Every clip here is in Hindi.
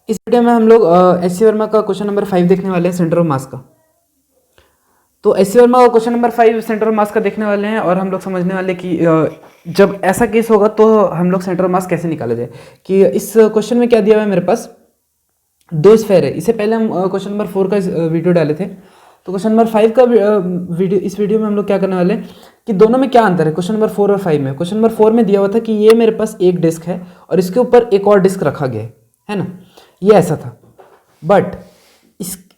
इस वीडियो में हम लोग एस सी वर्मा का क्वेश्चन नंबर 5 देखने वाले हैं, सेंटर ऑफ मास का। तो एस सी वर्मा का क्वेश्चन नंबर 5 सेंटर ऑफ मास का देखने वाले हैं और हम लोग समझने वाले कि जब ऐसा केस होगा तो हम लोग सेंटर ऑफ मास कैसे निकाला जाए। कि इस क्वेश्चन में क्या दिया हुआ है, मेरे पास दो स्फेयर है। इससे पहले हम क्वेश्चन नंबर 4 का वीडियो डाले थे। तो क्वेश्चन नंबर 5 का वीडियो, इस वीडियो में हम लोग क्या करने वाले हैं कि दोनों में क्या अंतर है क्वेश्चन नंबर 4 और 5 में। क्वेश्चन नंबर 4 में दिया हुआ था कि ये मेरे पास एक डिस्क है और इसके ऊपर एक और डिस्क रखा गया है ना, ये ऐसा था। बट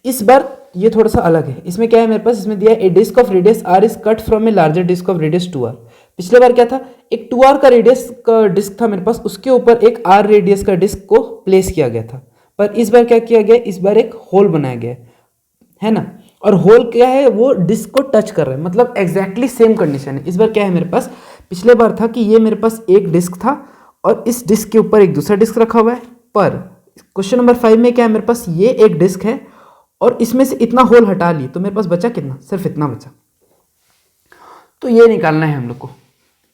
इस बार ये थोड़ा सा अलग है। इसमें क्या है मेरे पास, इसमें दिया है a disc of radius r is cut from a larger disc of radius 2r। पिछले बार क्या था, एक 2r का रेडियस का डिस्क था मेरे पास, उसके ऊपर एक r रेडियस का डिस्क को प्लेस किया गया था। पर इस बार क्या किया गया, इस बार एक होल बनाया गया है ना। और होल क्या है, वो डिस्क को टच कर रहा है, मतलब एग्जैक्टली सेम कंडीशन है। इस बार क्या है मेरे पास, पिछले बार था कि ये मेरे पास एक डिस्क था और इस डिस्क के ऊपर एक दूसरा डिस्क रखा हुआ है। पर क्वेश्चन नंबर 5 में क्या है, मेरे पास ये एक डिस्क है और इसमें से इतना होल हटा लिए तो मेरे पास बचा कितना, सिर्फ इतना बचा। तो ये निकालना है हम लोग को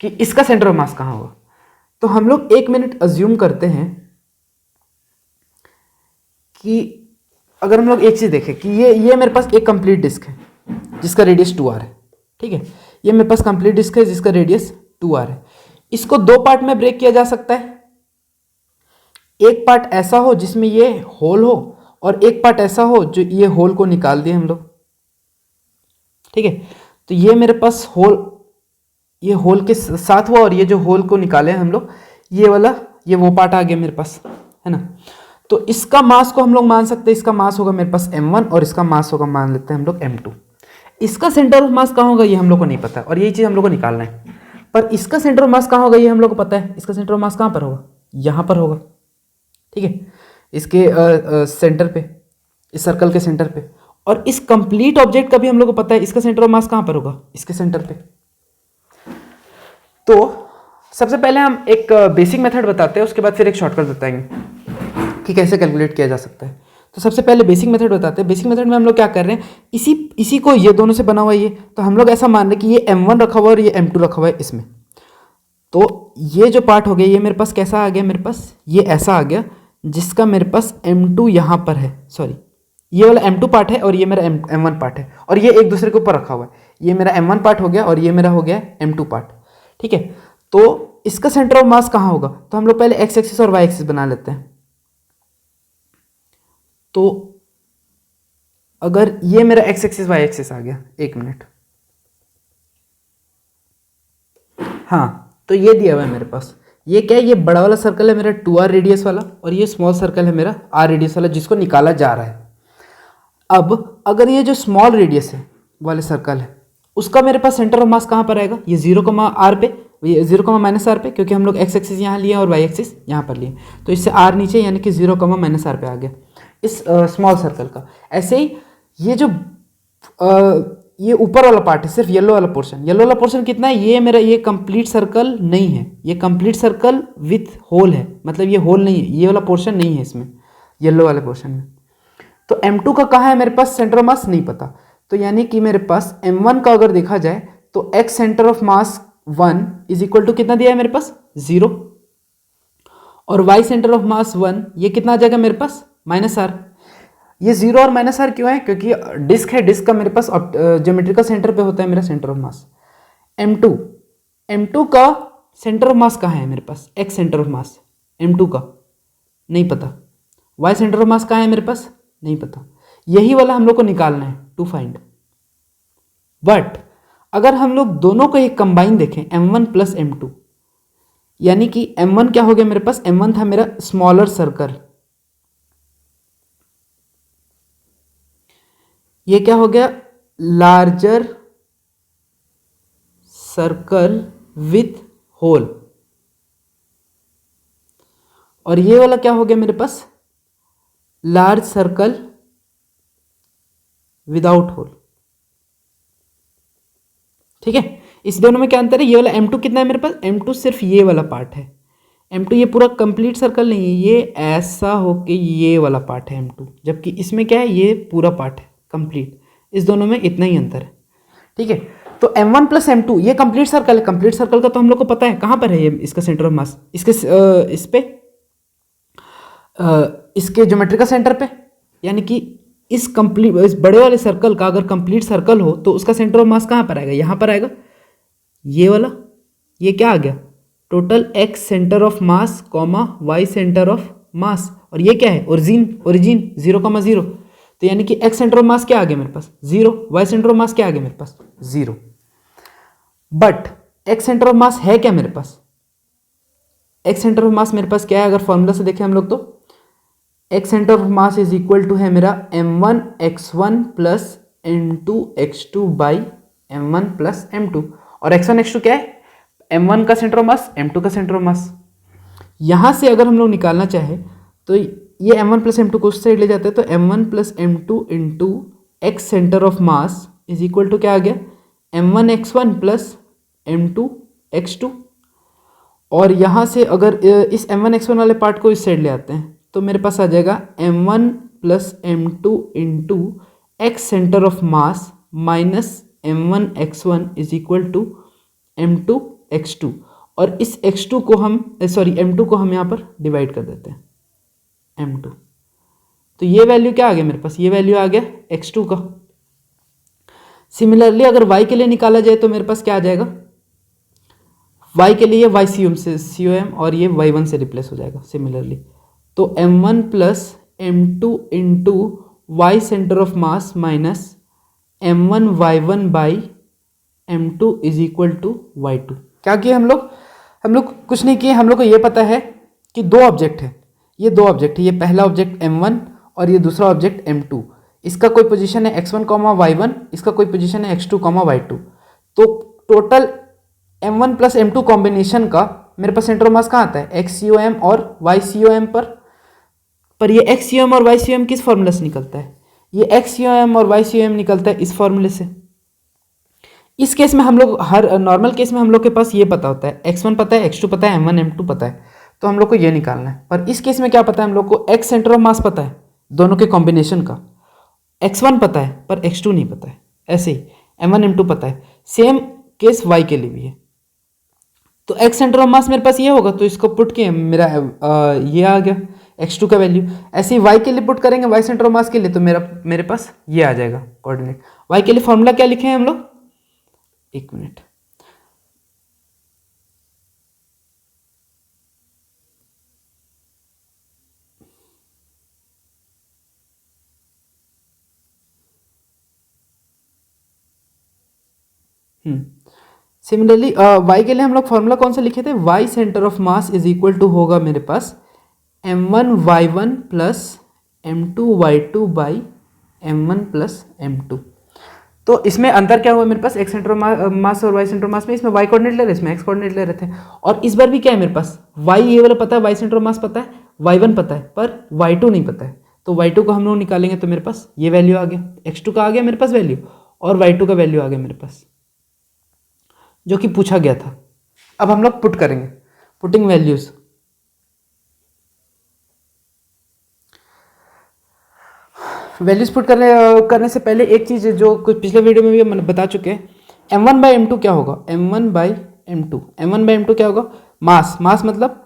कि इसका सेंटर ऑफ मास कहाँ होगा। तो हम लोग 1 मिनट अज्यूम करते हैं कि अगर हम लोग एक चीज देखें कि ये मेरे पास एक कंप्लीट डिस्क है जिसका रेडियस 2r है, ठीक है। ये मेरे पास कंप्लीट डिस्क है जिसका रेडियस 2r है। इसको दो पार्ट में ब्रेक किया जा सकता है। एक पार्ट ऐसा हो जिसमें ये होल हो और एक पार्ट ऐसा हो जो ये होल को निकाल दिए हम लोग, ठीक है। तो ये मेरे पास होल, ये होल के साथ हुआ और ये जो होल को निकाले हम लोग, ये वाला, ये वो पार्ट आ गया मेरे पास, है ना। तो इसका मास को हम लोग मान सकते हैं, इसका मास होगा मेरे पास m1 और इसका मास होगा, मान लेते हैं हम लोग m2। इसका सेंटर ऑफ मास कहाँ होगा ये हम लोग को नहीं पता और यही चीज़ हम लोग को निकालना है। पर इसका सेंटर ऑफ मास कहाँ होगा ये हम लोग को पता है। इसका सेंटर ऑफ मास कहाँ पर होगा, यहाँ पर होगा, ठीक है, इसके सेंटर पे, इस सर्कल के सेंटर पे। और इस कंप्लीट ऑब्जेक्ट का भी हम लोग को पता है इसका सेंटर ऑफ मास कहाँ पर होगा, इसके सेंटर पे। तो सबसे पहले हम एक बेसिक मेथड बताते हैं, उसके बाद फिर एक शॉर्टकट बताएंगे कि कैसे कैलकुलेट किया जा सकता है। तो सबसे पहले बेसिक मेथड बताते हैं। बेसिक मेथड में हम लोग क्या कर रहे हैं, इसी को, ये दोनों से बना हुआ ये, तो हम लोग ऐसा मान रहे हैं कि ये m1 रखा हुआ है और ये m2 रखा हुआ है इसमें। तो ये जो पार्ट हो गया ये मेरे पास कैसा आ गया, मेरे पास ये ऐसा आ गया जिसका मेरे पास m2 यहाँ पर है, सॉरी ये वाला m2 पार्ट है और ये मेरा m1 पार्ट है और ये एक दूसरे के ऊपर रखा हुआ है। ये मेरा m1 पार्ट हो गया और ये मेरा हो गया m2 पार्ट, ठीक है। तो इसका सेंटर ऑफ मास कहाँ होगा, तो हम लोग पहले x एक्सिस और y एक्सिस बना लेते हैं। तो अगर ये मेरा x एक्सिस y एक्सिस आ गया, 1 मिनट, हाँ, तो ये दिया हुआ है मेरे पास। ये क्या है, ये बड़ा वाला सर्कल है मेरा 2r रेडियस वाला और ये स्मॉल सर्कल है मेरा r रेडियस वाला जिसको निकाला जा रहा है। अब अगर ये जो स्मॉल रेडियस है वाले सर्कल है उसका मेरे पास सेंटर ऑफ मास कहाँ पर आएगा, ये 0,r पे, ये 0,-r पे, क्योंकि हम लोग x एक्सिस यहाँ लिए और y एक्सिस यहाँ पर लिए, तो इससे r नीचे यानी कि 0,-r पे आ गया इस स्मॉल सर्कल का। ऐसे ही ये जो ये ऊपर वाला पार्ट है, सिर्फ येलो वाला पोर्शन कितना है, ये मेरा, ये कंप्लीट सर्कल नहीं है, ये कंप्लीट सर्कल विथ होल है, मतलब ये होल नहीं है, ये वाला पोर्शन नहीं है इसमें, येलो वाले पोर्शन में। तो m2 का कहाँ है मेरे पास सेंटर ऑफ मास, नहीं पता। तो यानी कि मेरे पास m1 का अगर देखा जाए तो x centre of mass 1 is equal to कितना दिया है मेरे पास, 0, और y सेंटर ऑफ मास 1 ये कितना आ जाएगा मेरे पास, -r। ये 0 और -r क्यों है, क्योंकि डिस्क है, डिस्क का मेरे पास ज्योमेट्रिकल सेंटर पे होता है मेरा सेंटर ऑफ मास। m2 का सेंटर ऑफ मास कहाँ है मेरे पास, x centre of mass m2 का नहीं पता, y सेंटर ऑफ मास कहाँ है मेरे पास नहीं पता। यही वाला हम लोग को निकालना है टू फाइंड। बट अगर हम लोग दोनों को एक कंबाइन देखें m1 प्लस m2, यानी कि m1 क्या हो गया मेरे पास, m1 था मेरा स्मॉलर सर्कल, ये क्या हो गया, लार्जर सर्कल विथ होल, और ये वाला क्या हो गया मेरे पास, लार्ज सर्कल विदाउट होल, ठीक है। इस दोनों में क्या अंतर है, ये वाला m2 कितना है मेरे पास, m2 सिर्फ ये वाला पार्ट है, m2 ये पूरा कंप्लीट सर्कल नहीं है, ये ऐसा होके ये वाला पार्ट है m2, जबकि इसमें क्या है, ये पूरा पार्ट है कंप्लीट। इस दोनों में इतना ही अंतर है, ठीक है। तो m1 प्लस m2 ये कंप्लीट सर्कल है, कंप्लीट सर्कल का तो हम लोग को पता है कहाँ पर है ये, इसका सेंटर ऑफ मास, इसके इस पे इसके ज्योमेट्रिकल सेंटर पे, यानी कि इस बड़े वाले सर्कल का अगर कंप्लीट सर्कल हो तो उसका सेंटर ऑफ मास कहाँ पर आएगा, यहाँ पर आएगा। ये वाला, ये क्या आ गया, total X centre of mass comma Y centre of mass, और ये क्या है, ओरिजिन 0,0। तो यानी कि एक्स सेंटर ऑफ मास क्या आ गया मेरे पास 0, वाई सेंटर ऑफ मास क्या आ गया मेरे पास 0। बट एक्स सेंटर ऑफ मास है क्या मेरे पास, एक्स सेंटर ऑफ मास मेरे पास क्या है, अगर फॉर्मूला से देखें हम लोग तो X centre of mass is equal to है मेरा m1x1 plus m2x2 by m1 plus m2, और x1 x2 क्या है, m1 का सेंटर ऑफ मास m2 का सेंटर ऑफ मास। यहां से अगर हम लोग निकालना चाहे तो ये m1 प्लस m2 को उस साइड ले जाते हैं, तो m1 plus m2 into X centre of mass is equal to क्या आ गया, m1x1 प्लस m2x2। और यहाँ से अगर इस m1x1 वाले पार्ट को इस साइड ले आते हैं तो मेरे पास आ जाएगा m1 plus m2 into X centre of mass minus m1x1 is equal to m2x2, और इस x2 को हम m2 को हम यहाँ पर डिवाइड कर देते हैं m2। तो ये वैल्यू क्या आ गया मेरे पास, ये वैल्यू आ गया x2 का। सिमिलरली अगर y के लिए निकाला जाए तो मेरे पास क्या आ जाएगा, y के लिए y COM से COM और ये y1 से रिप्लेस हो जाएगा सिमिलरली। तो m1 plus m2 into Y centre of mass minus m1 y1 by m2 is equal to y2। क्या किया हम लोग कुछ नहीं किए, हम लोग को ये पता है कि दो ऑब्जेक्ट है, ये दो ऑब्जेक्ट है, ये पहला ऑब्जेक्ट m1 और ये दूसरा ऑब्जेक्ट m2। इसका कोई पोजीशन है x1 y1, इसका कोई पोजीशन है x2 y2। तो total m1 plus m2 combination का मेरे पास सेंटर ऑफ मास कहाँ आता है, XCOM और YCOM पर ये XCOM और YCOM किस फॉर्मूले से निकलता है, ये XCOM और YCOM निकलता है इस फॉर्मूले से। इस केस में हम लोग हर नॉर्मल केस में हम लोग के पास ये पता होता है, x1 पता है, x2 पता है, m1 m2 पता है, तो हम लोग को ये निकालना है। पर इस केस में क्या पता है, हम लोग को x सेंटर ऑफ मास पता है दोनों के कॉम्बिनेशन का, x1 पता है पर x2 नहीं पता है, ऐसे ही m1 m2 पता है। सेम केस y के लिए भी है। तो x सेंटर ऑफ मास मेरे पास ये होगा, तो इसको पुट किए मेरा ये आ गया x2 का वैल्यू। ऐसे ही y के लिए पुट करेंगे, y सेंटर ऑफ मास के लिए, तो मेरे पास ये आ जाएगा कोऑर्डिनेट। y के लिए फॉर्मूला क्या लिखे हैं हम लोग, एक मिनट, सिमिलरली y के लिए हम लोग फॉर्मूला कौन सा लिखे थे, y centre of mass is equal to होगा मेरे पास m1 y1 plus m2 y2 by m1 plus m2। तो इसमें अंतर क्या हुआ मेरे पास, x सेंटर ऑफ मास और y सेंटर ऑफ मास में, इसमें y कोऑर्डिनेट ले रहे, इसमें x कोऑर्डिनेट ले रहे थे। और इस बार भी क्या है मेरे पास, y ये वाला पता है, y सेंटर ऑफ मास पता है, y1 पता है पर y2 नहीं पता है। तो y2 को हम लोग निकालेंगे तो मेरे पास ये वैल्यू आ गया, x2 का आ गया मेरे पास वैल्यू, और y2 का वैल्यू आ गया मेरे पास जो कि पूछा गया था। अब हम लोग पुट करेंगे, पुटिंग वैल्यूज। वैल्यूज पुट करने से पहले एक चीज जो कुछ पिछले वीडियो में भी हम बता चुके हैं, m1 बाई m2 क्या होगा, m1 बाई m2 क्या होगा, मास मतलब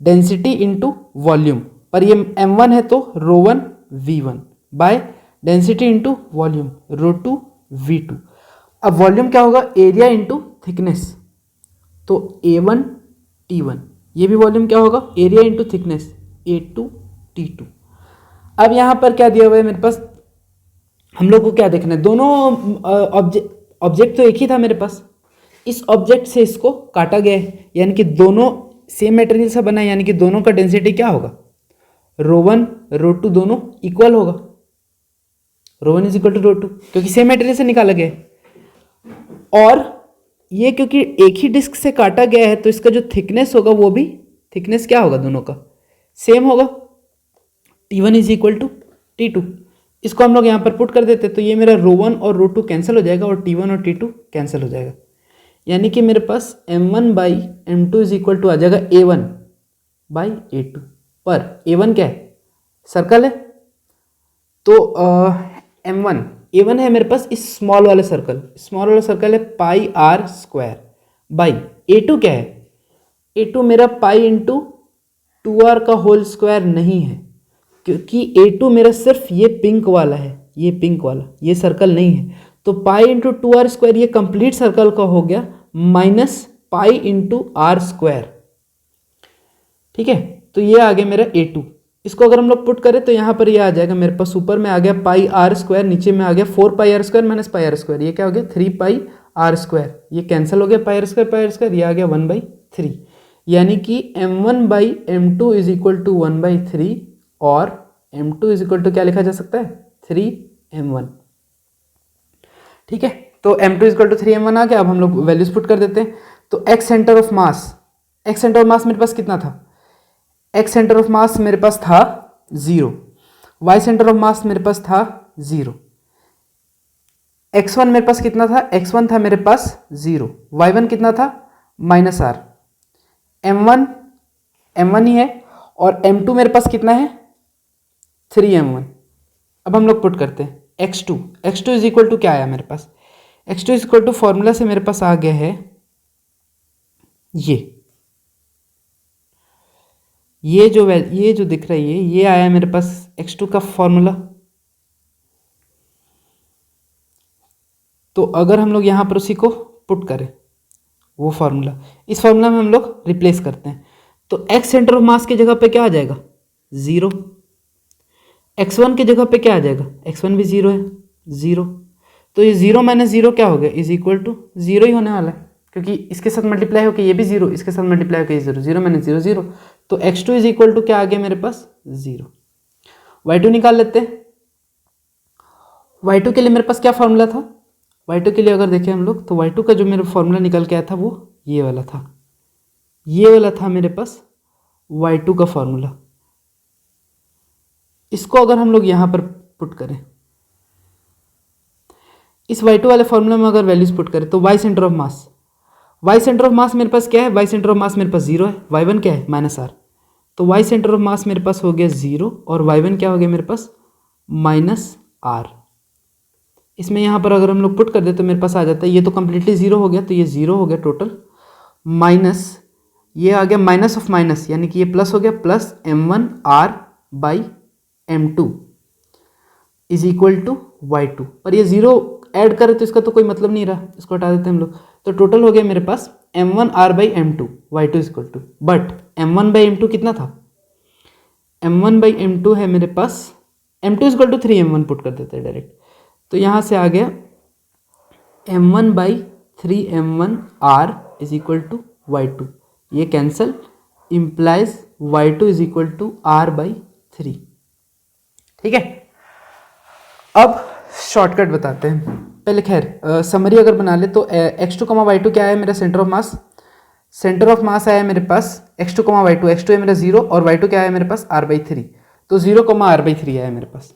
डेंसिटी इंटू वॉल्यूम, पर ये m1 है तो ρ1 v1 by density into volume ρ2 v2। अब वॉल्यूम क्या होगा, एरिया इंटू थिकनेस, तो A1 T1, ये भी वॉल्यूम क्या होगा, area into thickness A2 T2। अब यहाँ पर क्या दिया हुआ है मेरे पास, हम लोग को क्या देखना है, दोनों ऑब्जेक्ट तो एक ही था मेरे पास, इस ऑब्जेक्ट से इसको काटा गया है, यानी कि दोनों सेम मटेरियल से बना है, यानी कि दोनों का डेंसिटी क्या होगा, ρ1 ρ2 दोनों इक्वल होगा, ρ1 इज इक्वल टू ρ2 क्योंकि सेम मटेरियल से निकाला गया है। और ये क्योंकि एक ही डिस्क से काटा गया है तो इसका जो थिकनेस होगा वो भी थिकनेस क्या होगा, दोनों का सेम होगा, T1 is equal to T2। इसको हम लोग यहाँ पर पुट कर देते तो ये मेरा ρ1 और ρ2 कैंसिल हो जाएगा और T1 और T2 कैंसिल हो जाएगा, यानी कि मेरे पास m1 by m2 is equal to आ जाएगा A1 बाई A2। पर A1 क्या है, सर्कल है, तो A1 है मेरे पास इस स्मॉल वाला सर्कल है पाई r स्क्वायर बाई A2 क्या है, A2 मेरा पाई इंटू 2r का होल स्क्वायर नहीं है, क्योंकि A2 मेरा सिर्फ ये पिंक वाला है, ये पिंक वाला, ये सर्कल नहीं है, तो पाई इंटू 2r² ये कंप्लीट सर्कल का हो गया माइनस पाई इंटू r²। ठीक है, तो ये आ गया मेरा A2। इसको अगर हम लोग पुट करें तो यहाँ पर ये आ जाएगा मेरे पास, ऊपर में आ गया पाई r², नीचे में आ गया 4πr² माइनस पाई r², ये क्या हो गया 3πr², ये कैंसिल हो गया पाई r², ये आ गया 1/3, यानी कि m1/m2 इज इक्वल टू 1/3 और m2 इज इक्वल टू क्या लिखा जा सकता है 3m1। ठीक है, तो m2 is equal to 3m1 आ गया। अब हम लोग वैल्यूज पुट कर देते हैं। तो x centre of mass, x centre of मास मेरे पास कितना था, x सेंटर ऑफ मास मेरे पास था 0, y सेंटर ऑफ मास मेरे पास था 0, x1 मेरे पास कितना था, x1 था मेरे पास 0, y1 कितना था -r, m1 ही है और m2 मेरे पास कितना है 3m1। अब हम लोग पुट करते हैं x2 इज इक्वल टू क्या आया मेरे पास, x2 is equal to formula से मेरे पास आ गया है ये जो दिख रही है ये आया मेरे पास x2 का फॉर्मूला। तो अगर हम लोग यहाँ पर उसी को पुट करें वो फार्मूला, इस फार्मूला में हम लोग रिप्लेस करते हैं, तो x सेंटर ऑफ मास की जगह पे क्या आ जाएगा 0, x1 की जगह पे क्या आ जाएगा, x1 भी 0 है 0, तो ये 0 माइनस 0 क्या हो गया इज इक्वल टू 0 ही होने वाला है, क्योंकि इसके साथ मल्टीप्लाई होकर ये भी 0, इसके साथ मल्टीप्लाई होकर ये 0, 0 माइनस 0 0, तो x2 इज इक्वल टू क्या आ गया मेरे पास 0। y2 निकाल लेते हैं। y2 के लिए मेरे पास क्या फॉर्मूला था, y2 के लिए अगर देखें हम लोग तो y2 का जो मेरा फॉर्मूला निकल के आया था वो ये वाला था मेरे पास y2 का फॉर्मूला। इसको अगर हम लोग यहाँ पर पुट करें, इस y2 वाले फॉर्मूला में अगर वैल्यूज पुट करें तो y सेंटर ऑफ मास मेरे पास क्या है, y सेंटर ऑफ मास मेरे पास 0 है, y1 क्या है -r, तो y सेंटर ऑफ मास मेरे पास हो गया 0 और y1 क्या हो गया मेरे पास -r। इसमें यहाँ पर अगर हम लोग पुट कर दे तो मेरे पास आ जाता है, ये तो कम्प्लीटली 0 हो गया, तो ये 0 हो गया टोटल, माइनस ये आ गया माइनस ऑफ माइनस, यानी कि ये प्लस हो गया, plus m1r/m2 is equal to y2, पर ये 0 ऐड करें तो इसका तो कोई मतलब नहीं रहा, इसको हटा देते हैं हम लोग, तो टोटल हो गया मेरे पास m1r/m2, y2 is equal to, but m1/m2 कितना था, m1/m2 है मेरे पास, m2 is equal to 3m1 put कर देते हैं डायरेक्ट, तो यहाँ से आ गया m1/3m1r is equal to y2, ये cancel, implies y2 is equal to r/3। ठीक है, अब शॉर्टकट बताते हैं। पहले खैर समरी अगर बना ले तो x2, y2 क्या है मेरा सेंटर ऑफ मास आया मेरे पास x2, y2, x2 है मेरा 0 और y2 क्या है मेरे पास r/3, तो 0, r/3 आया मेरे पास।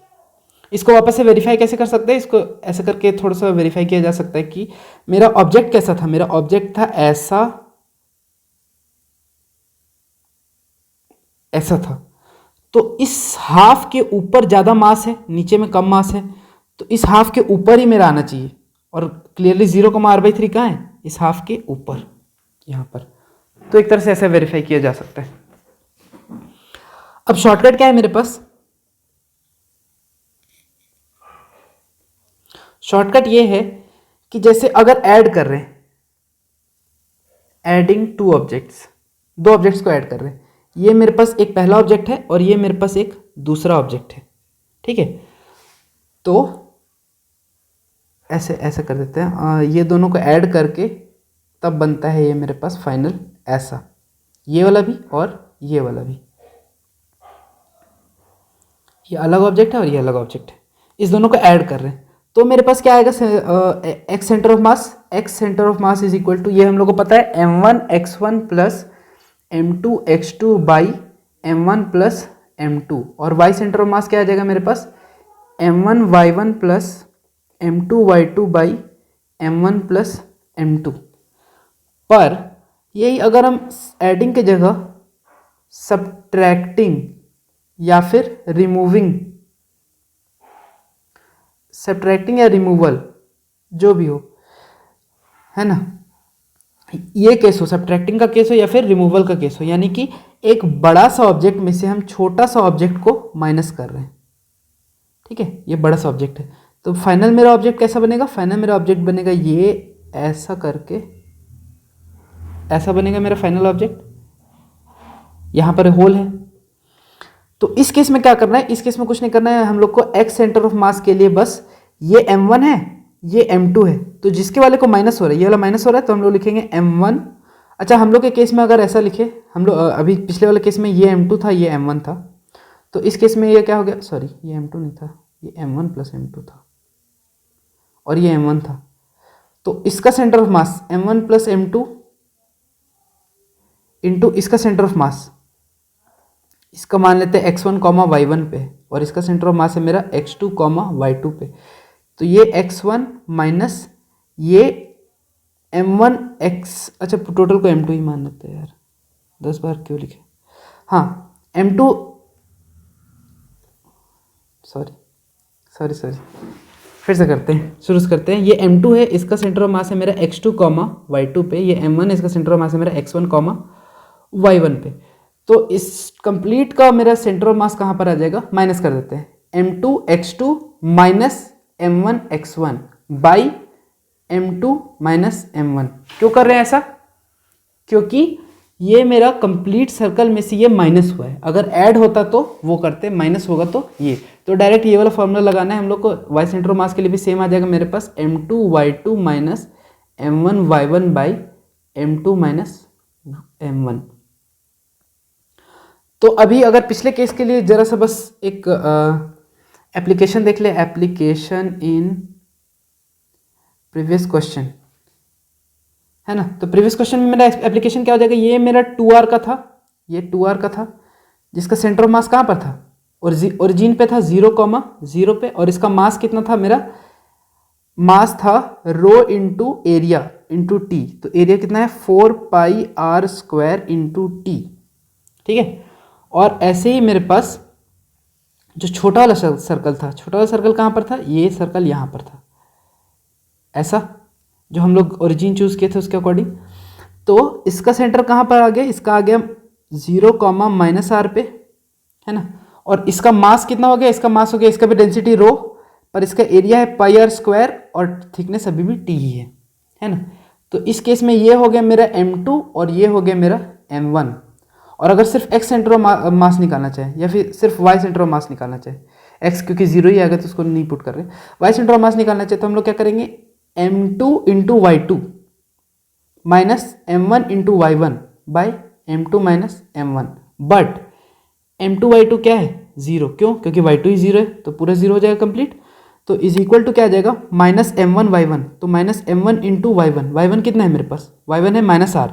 इसको वापस से वेरीफाई कैसे कर सकते हैं, इसको ऐसे करके थोड़ा सा वेरीफाई किया जा सकता है कि मेरा ऑब्जेक्ट कैसा था, मेरा ऑब्जेक्ट था ऐसा था, तो इस हाफ के ऊपर ज़्यादा मास है, नीचे में कम मास है, तो इस हाफ के ऊपर ही मेरा आना चाहिए, और क्लियरली 0, r/3 कहाँ है, इस हाफ के ऊपर यहाँ पर, तो एक तरह से ऐसा वेरीफाई किया जा सकता है। अब शॉर्टकट क्या है मेरे पास, शॉर्टकट ये है कि जैसे अगर ऐड कर रहे हैं, एडिंग दो ऑब्जेक्ट्स को ऐड कर रहे हैं, ये मेरे पास एक पहला ऑब्जेक्ट है और ये मेरे पास एक दूसरा ऑब्जेक्ट है, ठीक है, तो ऐसे कर देते हैं, ये दोनों को ऐड करके तब बनता है ये मेरे पास फाइनल ऐसा, ये वाला भी और ये वाला भी, ये अलग ऑब्जेक्ट है और ये अलग ऑब्जेक्ट है, इस दोनों को ऐड कर रहे हैं, तो मेरे पास क्या आएगा, x centre of mass is equal to, ये हम लोग को पता है m1x1 plus m2x2 by m1 plus m2, और y सेंटर ऑफ मास क्या आ जाएगा मेरे पास m1y1 plus m2y2 by m1 plus m2, पर यही अगर हम एडिंग के जगह सब्ट्रैक्टिंग या फिर सब्ट्रैक्टिंग या रिमूवल जो भी हो, है ना, ये केस हो, सब्ट्रैक्टिंग का केस हो या फिर रिमूवल का केस हो, यानी कि एक बड़ा सा ऑब्जेक्ट में से हम छोटा सा ऑब्जेक्ट को माइनस कर रहे हैं, ठीक है, ये बड़ा सा ऑब्जेक्ट है। तो फाइनल मेरा ऑब्जेक्ट कैसा बनेगा, फाइनल मेरा ऑब्जेक्ट बनेगा ये ऐसा करके, ऐसा बनेगा मेरा फाइनल ऑब्जेक्ट। यहाँ पर होल है। तो इस केस में क्या करना है, इस केस में कुछ नहीं करना है, हम लोग को एक्स सेंटर ऑफ मास के लिए बस ये m1 है, ये m2 है, तो जिसके वाले को माइनस हो रहा है, ये वाला माइनस हो रहा है, तो हम लोग लिखेंगे m1। अच्छा, हम लोग के केस में अगर ऐसा लिखे, हम लोग अभी पिछले वाले केस में ये m2 था, ये m1 था, तो इस केस में ये क्या हो गया, सॉरी ये m2 नहीं था, ये m1 प्लस m2 था और ये m1 था। तो इसका centre of mass m1 plus m2 into इसका सेंटर ऑफ मास, इसका मान लेते हैं x1 कॉमा y1 पे, और इसका सेंटर ऑफ मास है मेरा x2 कॉमा y2 पे। तो ये x1 माइनस ये m1 x, अच्छा टोटल को m2 ही मान लेते हैं यार, 10 बार क्यों लिखे, हाँ m2, सॉरी फिर से करते हैं, शुरू से करते हैं। ये m2 है, इसका सेंटर ऑफ मास है मेरा x2 कॉमा y2 पे, ये m1 इसका सेंटर ऑफ मास है मेरा x1 कॉमा y1 पे। तो इस कंप्लीट का मेरा सेंटर ऑफ मास कहाँ पर आ जाएगा, माइनस कर देते हैं, m2 x2 minus m1 x1 by m2 minus m1। क्यों कर रहे हैं ऐसा, क्योंकि ये मेरा कंप्लीट सर्कल में से ये माइनस हुआ है, अगर ऐड होता तो वो करते, माइनस होगा तो ये, तो डायरेक्ट ये वाला फॉर्मूला लगाना है हम लोग को। वाई सेंटर ऑफ मास के लिए भी सेम आ जाएगा मेरे पास, m2 y2 minus m1 y1 by m2 minus m1। तो अभी अगर पिछले केस के लिए जरा सा बस एक एप्लीकेशन देख ले, एप्लीकेशन इन प्रीवियस क्वेश्चन, है ना। तो प्रीवियस क्वेश्चन में मेरा एप्लीकेशन क्या हो जाएगा, ये मेरा 2r का था, ये 2r का था, जिसका सेंटर ऑफ मास कहाँ पर था, ओरिजिन पे था 0,0 पे, और इसका मास कितना था, मेरा मास था rho into area into T, तो एरिया कितना है 4 पाई r स्क्वायर इंटू टी, ठीक है। और ऐसे ही मेरे पास जो छोटा वाला सर्कल था, छोटा वाला सर्कल कहाँ पर था, ये सर्कल यहाँ पर था, ऐसा जो हम लोग ओरिजिन चूज किए थे उसके अकॉर्डिंग। तो इसका सेंटर कहाँ पर आ गया, इसका आ गया 0, माइनस r पे, है ना। और इसका मास कितना हो गया, इसका मास हो गया, इसका भी डेंसिटी रो, पर इसका एरिया है पाई r स्क्वायर और थिकनेस अभी भी t ही है ना। तो इस केस में ये हो गया मेरा m2 और ये हो गया मेरा m1। और अगर सिर्फ x सेंटर ऑफ मास निकालना चाहे या फिर सिर्फ y सेंटर ऑफ मास निकालना चाहे, x क्योंकि 0 ही आएगा तो उसको नहीं पुट कर रहे, y सेंटर ऑफ मास निकालना चाहे तो हम लोग क्या करेंगे, m2 into y2 minus m1 into y1 by m2 minus m1, but m2 y2 क्या है 0, क्यों, क्योंकि y2 ही 0 है, तो पूरा 0 हो जाएगा कंप्लीट। तो इज इक्वल टू क्या आ जाएगा, माइनस m1 y1, तो माइनस m1 इंटू y1 कितना है मेरे पास, y1 है माइनस r,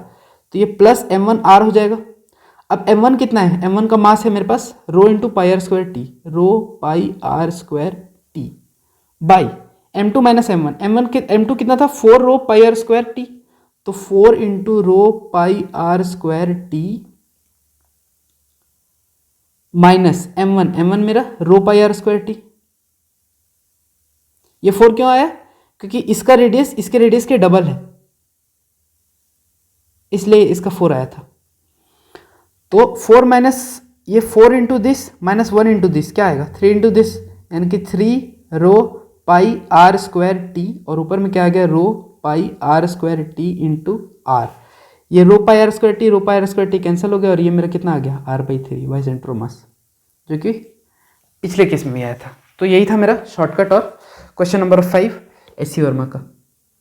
तो ये प्लस m1 r हो जाएगा। अब m1 कितना है, m1 का मास है मेरे पास rho into pi r square t, rho pi r square t by m2 minus m2 कितना था 4 rho pi r square t, तो 4 into rho pi r square t minus m1 मेरा rho pi r square t. ये 4 क्यों आया, क्योंकि इसका रेडियस इसके रेडियस के डबल है, इसलिए इसका 4 आया था। तो 4 माइनस ये 4 into this minus 1 into this क्या आएगा 3 इंटू दिस, यानी कि 3 rho pi r square t, और ऊपर में क्या आ गया rho pi r square t into r. ये rho pi r square t, rho pi r square t cancel हो गया, और ये मेरा कितना आ गया r/3 वाई सेंटर ऑफ मास, जो कि पिछले केस में भी आया था। तो यही था मेरा शॉर्टकट और question number 5 S C Verma का।